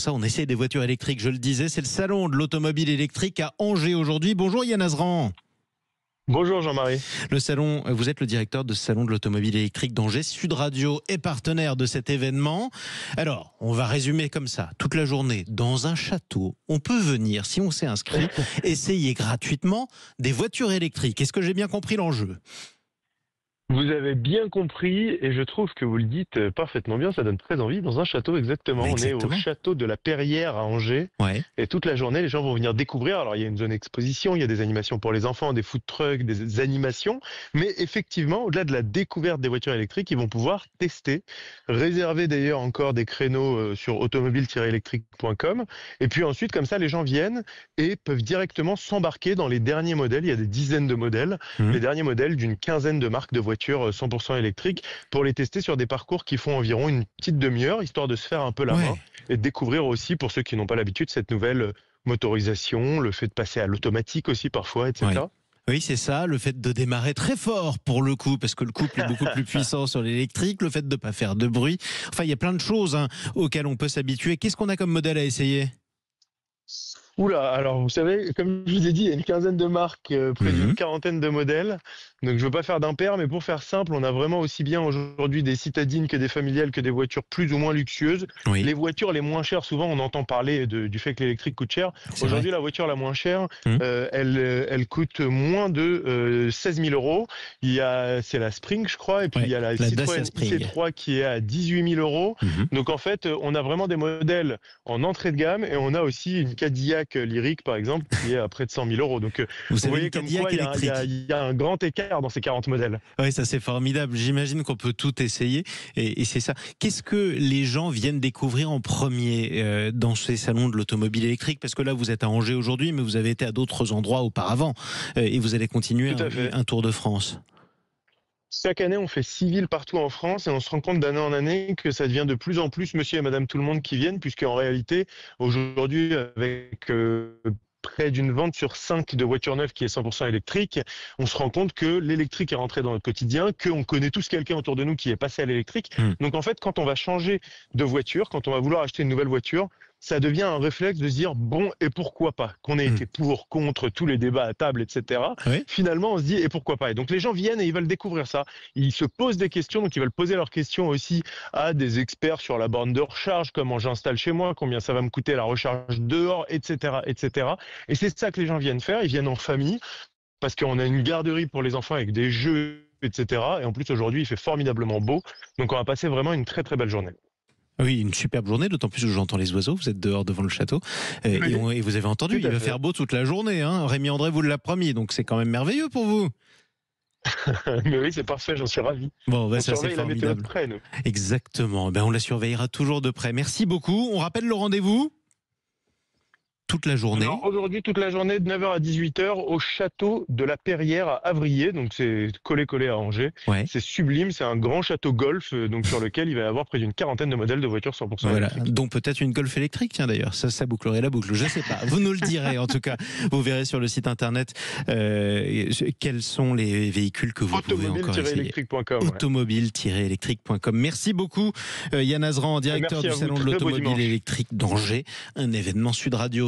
ça, on essaie des voitures électriques. Je le disais, c'est le salon de l'automobile électrique à Angers aujourd'hui. Bonjour Yann Azran. Bonjour Jean-Marie. Le salon, vous êtes le directeur de ce salon de l'automobile électrique d'Angers. Sud Radio est partenaire de cet événement. Alors, on va résumer comme ça. Toute la journée, dans un château, on peut venir, si on s'est inscrit, essayer gratuitement des voitures électriques. Est-ce que j'ai bien compris l'enjeu ? Vous avez bien compris et je trouve que vous le dites parfaitement bien, ça donne très envie. Dans un château, exactement. On est au château de la Perrière à Angers. Ouais. Et toute la journée, les gens vont venir découvrir. Alors, il y a une zone exposition, il y a des animations pour les enfants, des food trucks, des animations. Mais effectivement, au-delà de la découverte des voitures électriques, ils vont pouvoir tester, réserver d'ailleurs encore des créneaux sur automobile-électrique.com. Et puis ensuite, comme ça, les gens viennent et peuvent directement s'embarquer dans les derniers modèles. Il y a des dizaines de modèles, les derniers modèles d'une quinzaine de marques de voitures 100% électriques pour les tester sur des parcours qui font environ une petite demi-heure, histoire de se faire un peu la main et de découvrir aussi, pour ceux qui n'ont pas l'habitude, cette nouvelle motorisation, le fait de passer à l'automatique aussi parfois, etc. Ouais. Oui, c'est ça, le fait de démarrer très fort pour le coup, parce que le couple est beaucoup plus puissant sur l'électrique, le fait de ne pas faire de bruit. Enfin, il y a plein de choses auxquelles on peut s'habituer. Qu'est-ce qu'on a comme modèle à essayer ? Oula, alors vous savez, comme je vous ai dit, il y a une quinzaine de marques, près d'une quarantaine de modèles. Donc je ne veux pas faire d'impair, mais pour faire simple, on a vraiment aussi bien aujourd'hui des citadines que des familiales que des voitures plus ou moins luxueuses. Oui. Les voitures les moins chères, souvent on entend parler du fait que l'électrique coûte cher. Aujourd'hui, la voiture la moins chère, elle coûte moins de 16 000 euros. C'est la Spring, je crois, et puis il y a la Citroën C3 qui est à 18 000 euros. Donc en fait, on a vraiment des modèles en entrée de gamme et on a aussi une Cadillac Lyric, par exemple, qui est à près de 100 000 euros. Donc vous voyez comme quoi il y a un grand écart dans ces 40 modèles. Oui, ça c'est formidable. J'imagine qu'on peut tout essayer et c'est ça. Qu'est-ce que les gens viennent découvrir en premier dans ces salons de l'automobile électrique ? Parce que là, vous êtes à Angers aujourd'hui, mais vous avez été à d'autres endroits auparavant et vous allez continuer un tour de France. Chaque année, on fait 6 villes partout en France et on se rend compte d'année en année que ça devient de plus en plus monsieur et madame tout le monde qui viennent, puisqu'en réalité, aujourd'hui, avec près d'une vente sur 5 de voitures neuves qui est 100% électrique, on se rend compte que l'électrique est rentré dans notre quotidien, qu'on connaît tous quelqu'un autour de nous qui est passé à l'électrique. Donc en fait, quand on va changer de voiture, quand on va vouloir acheter une nouvelle voiture, ça devient un réflexe de se dire bon, et pourquoi pas, qu'on ait été pour, contre, tous les débats à table, etc. Finalement, on se dit et pourquoi pas. Et donc les gens viennent et ils veulent découvrir ça. Ils se posent des questions, donc ils veulent poser leurs questions aussi à des experts sur la borne de recharge, comment j'installe chez moi, combien ça va me coûter la recharge dehors, etc., etc. Et c'est ça que les gens viennent faire. Ils viennent en famille parce qu'on a une garderie pour les enfants avec des jeux, etc. Et en plus aujourd'hui, il fait formidablement beau, donc on va passer vraiment une très très belle journée. Oui, une superbe journée, d'autant plus que j'entends les oiseaux, vous êtes dehors devant le château, et vous avez entendu, il va faire beau toute la journée, Rémi André vous l'a promis, donc c'est quand même merveilleux pour vous. Mais oui, c'est parfait, j'en suis ravi. Bon, on ça c'est surveille la météo formidable. de près, nous. Exactement, on la surveillera toujours de près. Merci beaucoup, on rappelle le rendez-vous ? Toute la journée. Alors, aujourd'hui, toute la journée, de 9h à 18h, au château de la Perrière à Avrier. Donc, c'est collé à Angers. C'est sublime. C'est un grand château golf, donc, sur lequel il va y avoir près d'une quarantaine de modèles de voitures 100% électriques. Donc, peut-être une Golf électrique, tiens, d'ailleurs. Ça bouclerait la boucle. Je ne sais pas. Vous nous le direz, en tout cas. Vous verrez sur le site internet quels sont les véhicules que vous pouvez encore essayer. Automobile-électrique.com. Merci beaucoup, Yann Azran, directeur du salon de l'automobile électrique d'Angers. Un événement Sud Radio.